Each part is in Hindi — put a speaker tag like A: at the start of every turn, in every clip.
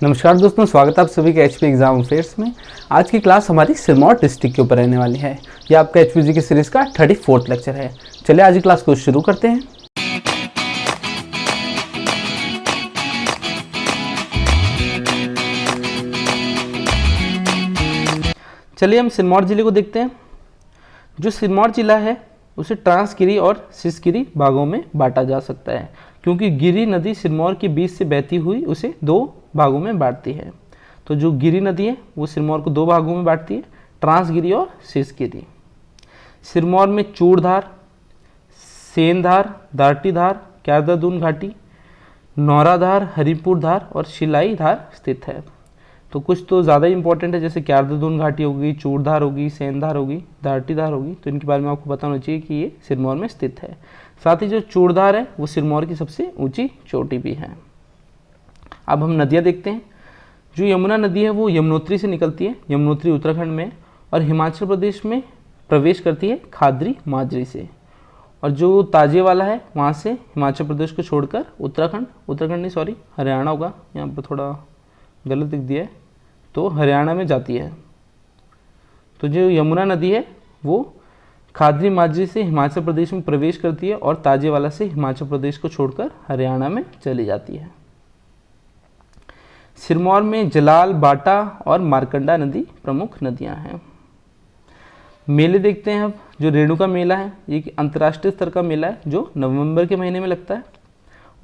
A: नमस्कार दोस्तों, स्वागत है आप सभी का एचपी एग्जाम अफेयर्स में। आज की क्लास हमारी सिरमौर डिस्ट्रिक्ट के ऊपर रहने वाली है। यह आपका एचपीजी की सीरीज का 34th लेक्चर है। चलिए आज की क्लास को शुरू करते हैं। चलिए हम सिरमौर जिले को देखते हैं। जो सिरमौर जिला है उसे ट्रांसगिरी और सिसगिरी भागों में बांटा जा सकता है, क्योंकि गिरी नदी सिरमौर के बीच से बहती हुई उसे दो भागों में बांटती है। तो जो गिरी नदी है वो सिरमौर को दो भागों में बांटती है, ट्रांसगिरी और सिसगिरी। सिरमौर में चूड़धार, सेंधार, दार्टीधार, क्यारदादून घाटी, नौराधार, हरिपुर धार और शिलाई धार स्थित है। तो कुछ तो ज़्यादा इंपॉर्टेंट है, जैसे क्यारदादून घाटी होगी, चूड़धार होगी, सेंधार होगी, दार्टीधार होगी। तो इनके बारे में आपको पता होना चाहिए कि ये सिरमौर में स्थित है। साथ ही जो चूड़धार है वो सिरमौर की सबसे ऊंची चोटी भी है। अब हम नदियाँ देखते हैं। जो यमुना नदी है वो यमुनोत्री से निकलती है, यमुनोत्री उत्तराखंड में, और हिमाचल प्रदेश में प्रवेश करती है खाद्री माजरी से। और जो ताजेवाला है वहाँ से हिमाचल प्रदेश को छोड़कर उत्तराखंड नहीं सॉरी हरियाणा होगा, यहाँ पर थोड़ा गलत लिख दिया है, तो हरियाणा में जाती है। तो जो यमुना नदी है वो खाद्री माजरी से हिमाचल प्रदेश में प्रवेश करती है और ताजेवाला से हिमाचल प्रदेश को छोड़कर हरियाणा में चली जाती है। सिरमौर में जलाल, बाटा और मारकंडा नदी प्रमुख नदियां हैं। मेले देखते हैं अब। जो रेणुका मेला है ये अंतर्राष्ट्रीय स्तर का मेला है जो नवंबर के महीने में लगता है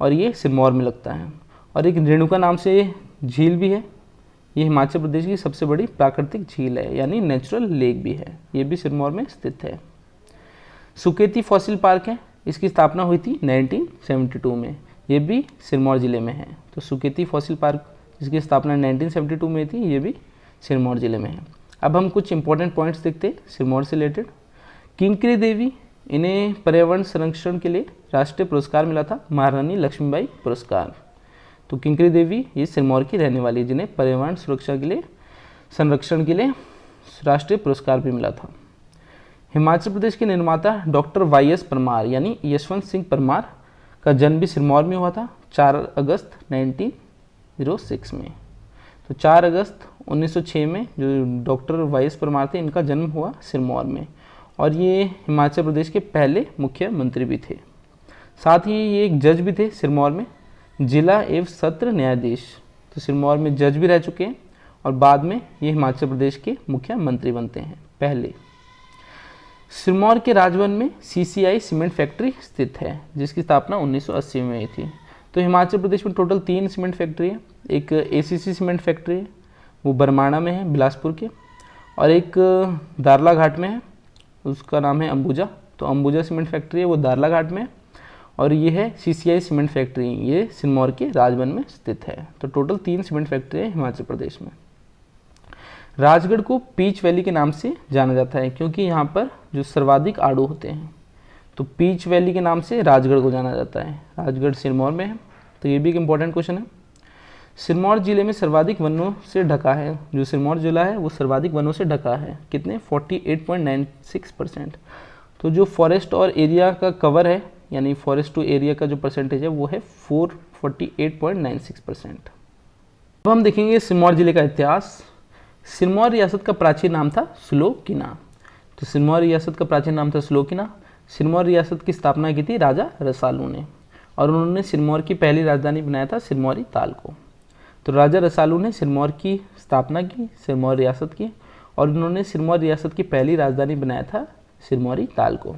A: और ये सिरमौर में लगता है। और एक रेणुका नाम से झील भी है, ये हिमाचल प्रदेश की सबसे बड़ी प्राकृतिक झील है, यानी नेचुरल लेक भी है, ये भी सिरमौर में स्थित है। सुकेती फॉसिल पार्क है, इसकी स्थापना हुई थी 1972 में, ये भी सिरमौर जिले में है। तो सुकेती फॉसिल पार्क जिसकी स्थापना 1972 में थी, ये भी सिरमौर जिले में है। अब हम कुछ इंपॉर्टेंट पॉइंट्स देखते हैं सिरमौर से रिलेटेड। किंकरी देवी, इन्हें पर्यावरण संरक्षण के लिए राष्ट्रीय पुरस्कार मिला था, महारानी लक्ष्मीबाई पुरस्कार। तो किंकरी देवी ये सिरमौर की रहने वाली है, जिन्हें पर्यावरण सुरक्षा के लिए, संरक्षण के लिए राष्ट्रीय पुरस्कार भी मिला था। हिमाचल प्रदेश के निर्माता डॉक्टर YS परमार यानी यशवंत सिंह परमार का जन्म भी सिरमौर में हुआ था 4 अगस्त 1906 में। तो 4 अगस्त 1906 में जो डॉक्टर YS परमार थे, इनका जन्म हुआ सिरमौर में, और ये हिमाचल प्रदेश के पहले मुख्यमंत्री भी थे। साथ ही ये एक जज भी थे सिरमौर में, जिला एवं सत्र न्यायाधीश। तो सिरमौर में जज भी रह चुके हैं और बाद में ये हिमाचल प्रदेश के मुख्यमंत्री बनते हैं पहले। सिरमौर के राजवन में CCI सीमेंट फैक्ट्री स्थित है, जिसकी स्थापना 1980 में हुई थी। तो हिमाचल प्रदेश में टोटल 3 सीमेंट फैक्ट्री है। एक ACC सीमेंट फैक्ट्री है, वो बरमाणा में है, बिलासपुर के, और एक दारला घाट में है, उसका नाम है अंबुजा। तो अंबुजा सीमेंट फैक्ट्री है, वो दारला घाट में है। और ये है CCI सीमेंट फैक्ट्री, ये सिरमौर के राजवन में स्थित है। तो टोटल 3 सीमेंट फैक्ट्री है हिमाचल प्रदेश में। राजगढ़ को पीच वैली के नाम से जाना जाता है, क्योंकि यहाँ पर जो सर्वाधिक आड़ू होते हैं, तो पीच वैली के नाम से राजगढ़ को जाना जाता है। राजगढ़ सिरमौर में है, तो ये भी एक इम्पॉर्टेंट क्वेश्चन है। सिरमौर जिले में सर्वाधिक वनों से ढका है। जो सिरमौर जिला है वो सर्वाधिक वनों से ढका है, कितने 48.96%। तो जो फॉरेस्ट और एरिया का कवर है, यानी फॉरेस्ट टू एरिया का जो परसेंटेज है वो है 48.96%। अब हम देखेंगे सिरमौर जिले का इतिहास। सिरमौर रियासत का प्राचीन नाम था सुलोकिना। तो सिरमौर रियासत का प्राचीन नाम था सुलोकिना। सिरमौर रियासत की स्थापना की थी राजा रसालू ने, और उन्होंने सिरमौर की पहली राजधानी बनाया था सिरमौरी ताल को। तो राजा रसालू ने सिरमौर की स्थापना की, सिरमौर रियासत की, और उन्होंने सिरमौर रियासत की पहली राजधानी बनाया था सिरमौरी ताल को।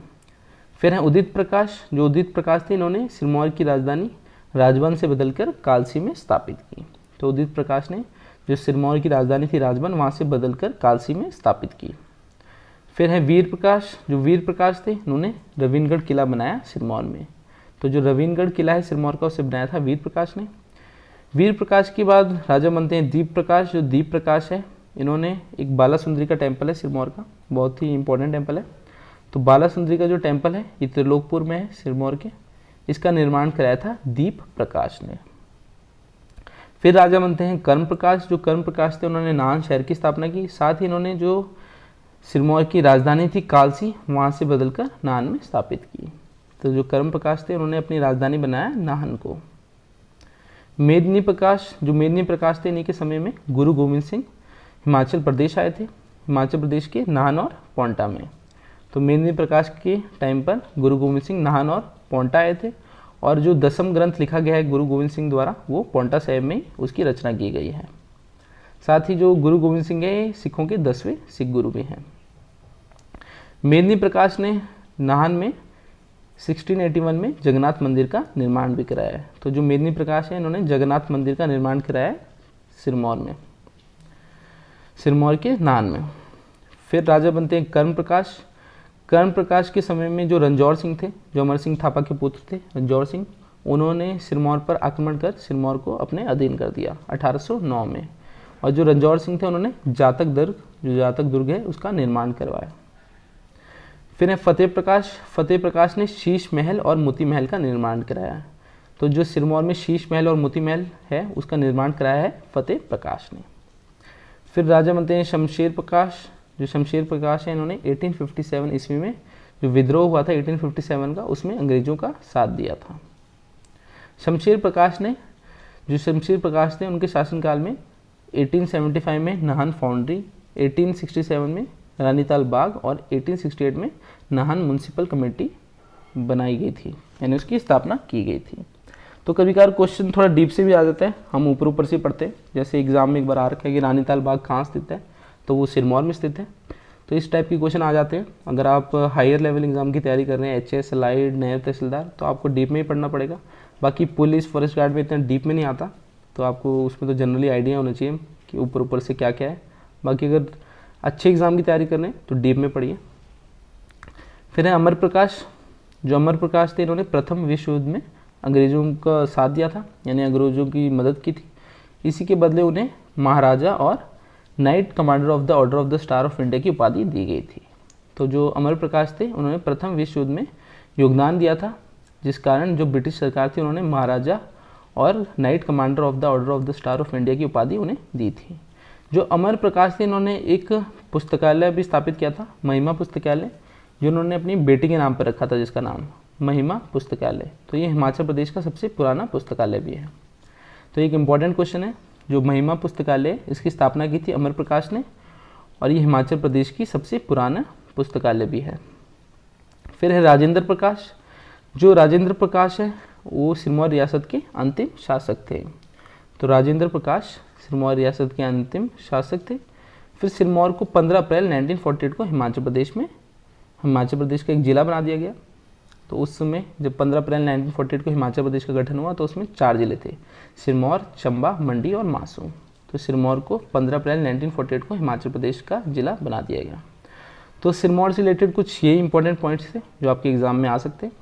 A: फिर हैं उदित प्रकाश। जो उदित प्रकाश थे, इन्होंने सिरमौर की राजधानी राजवन से बदलकर कालसी में स्थापित की। तो उदित प्रकाश ने जो सिरमौर की राजधानी थी राजवन, वहाँ से बदलकर कालसी में स्थापित की। फिर है वीर प्रकाश। जो वीर प्रकाश थे, इन्होंने रविनगढ़ किला बनाया सिरमौर में। तो जो रविनगढ़ किला है सिरमौर का, उसे बनाया था वीर प्रकाश ने। वीर प्रकाश के बाद राजा बनते हैं दीप प्रकाश। जो दीप प्रकाश है, इन्होंने एक बाला सुंदरी का टेम्पल है सिरमौर का, बहुत ही इंपॉर्टेंट टेम्पल है। तो बाला सुंदरी का जो टेम्पल है ये त्रिलोकपुर में है सिरमौर के, इसका निर्माण कराया था दीप प्रकाश ने। फिर राजा बनते हैं कर्म प्रकाश। जो कर्म प्रकाश थे, उन्होंने नाहन शहर की स्थापना की। साथ ही इन्होंने जो सिरमौर की राजधानी थी कालसी, वहाँ से बदलकर नाहन में स्थापित की। तो जो कर्म प्रकाश थे, उन्होंने अपनी राजधानी बनाया नाहन को। मेदिनी प्रकाश, जो मेदिनी प्रकाश थे इन्हीं के समय में गुरु गोविंद सिंह हिमाचल प्रदेश आए थे, हिमाचल प्रदेश के नाहन और पोंटा में। तो मेदिनी प्रकाश के टाइम पर गुरु गोविंद सिंह नाहन और पोंटा आए थे, और जो 10वां ग्रंथ लिखा गया है गुरु गोविंद सिंह द्वारा वो पोंटा साहिब में उसकी रचना की गई है। साथ ही जो गुरु गोविंद सिंह है सिखों के 10वें सिख गुरु भी हैं। मेदिनी प्रकाश ने नाहन में 1681 में जगन्नाथ मंदिर का निर्माण भी कराया है। तो जो मेदिनी प्रकाश है इन्होंने जगन्नाथ मंदिर का निर्माण कराया है सिरमौर में, सिरमौर के नाहन में। फिर राजा बनते हैं कर्ण प्रकाश। कर्ण प्रकाश के समय में जो रंजौर सिंह थे, जो अमर सिंह थापा के पुत्र थे रंजौर सिंह, उन्होंने सिरमौर पर आक्रमण कर सिरमौर को अपने अधीन कर दिया 1809 में। और जो रंजौर सिंह थे उन्होंने जातक दुर्ग, जो जातक दुर्ग है उसका निर्माण करवाया। फिर है फतेह प्रकाश। फतेह प्रकाश ने शीश महल और मोती महल का निर्माण कराया। तो जो सिरमौर में शीश महल और मोती महल है उसका निर्माण कराया है फतेह प्रकाश ने। फिर राजा बनते हैं शमशेर प्रकाश। जो शमशेर प्रकाश है इन्होंने 1857 ईस्वी में जो विद्रोह हुआ था 1857 का, उसमें अंग्रेजों का साथ दिया था। शमशेर प्रकाश थे उनके शासनकाल में 1875 में नाहन फाउंड्री, 1867 में रानीताल बाग और 1868 में नाहन म्यूनसिपल कमेटी बनाई गई थी, यानी उसकी स्थापना की गई थी। तो कभी कभार क्वेश्चन थोड़ा डीप से भी आ जाता है, हम ऊपर से पढ़ते हैं। जैसे एग्जाम में एक बार आ रखा है कि रानीताल बाग कहाँ स्थित है, तो वो सिरमौर में स्थित है। तो इस टाइप के क्वेश्चन आ जाते हैं। अगर आप हायर लेवल एग्जाम की तैयारी कर रहे हैं, एचएस, एलाइड, नायब तहसीलदार, तो आपको डीप में ही पढ़ना पड़ेगा। बाकी पुलिस, फॉरेस्ट गार्ड में इतना डीप में नहीं आता, तो आपको उसमें तो जनरली आइडिया होना चाहिए कि ऊपर से क्या क्या है। बाकी अगर अच्छे एग्जाम की तैयारी कर रहे हैं तो डीप में पढ़िए। फिर है अमर प्रकाश। जो अमर प्रकाश थे इन्होंने प्रथम विश्व युद्ध में अंग्रेज़ों का साथ दिया था, यानी अंग्रेज़ों की मदद की थी। इसी के बदले उन्हें महाराजा और night commander of the order of the star of India की उपाधि दी गई थी। तो जो अमर प्रकाश थे उन्होंने प्रथम विश्व युद्ध में योगदान दिया था, जिस कारण जो ब्रिटिश सरकार थी उन्होंने महाराजा और night commander of the order of the star of India की उपाधि उन्हें दी थी। जो अमर प्रकाश थे इन्होंने एक पुस्तकालय भी स्थापित किया था, महिमा पुस्तकालय, जो उन्होंने अपनी बेटी के नाम पर रखा था, जिसका नाम महिमा पुस्तकालय। तो ये हिमाचल प्रदेश का सबसे पुराना पुस्तकालय भी है। तो एक इम्पॉर्टेंट क्वेश्चन है, जो महिमा पुस्तकालय इसकी स्थापना की थी अमर प्रकाश ने, और ये हिमाचल प्रदेश की सबसे पुराना पुस्तकालय भी है। फिर है राजेंद्र प्रकाश। जो राजेंद्र प्रकाश है वो सिरमौर रियासत के अंतिम शासक थे। तो राजेंद्र प्रकाश सिरमौर रियासत के अंतिम शासक थे। फिर सिरमौर को 15 अप्रैल 1948 को हिमाचल प्रदेश का एक जिला बना दिया गया। तो उस समय जब 15 अप्रैल 1948 को हिमाचल प्रदेश का गठन हुआ तो उसमें 4 जिले थे, सिरमौर, चंबा, मंडी और मासूम। तो सिरमौर को 15 अप्रैल 1948 को हिमाचल प्रदेश का जिला बना दिया गया। तो सिरमौर से रिलेटेड कुछ ये इंपॉर्टेंट पॉइंट्स थे जो आपके एग्जाम में आ सकते हैं।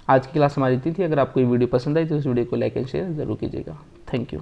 A: आज की क्लास हमारी इतनी थी। अगर आपको ये वीडियो पसंद आई तो इस वीडियो को लाइक एंड शेयर जरूर कीजिएगा। Thank you.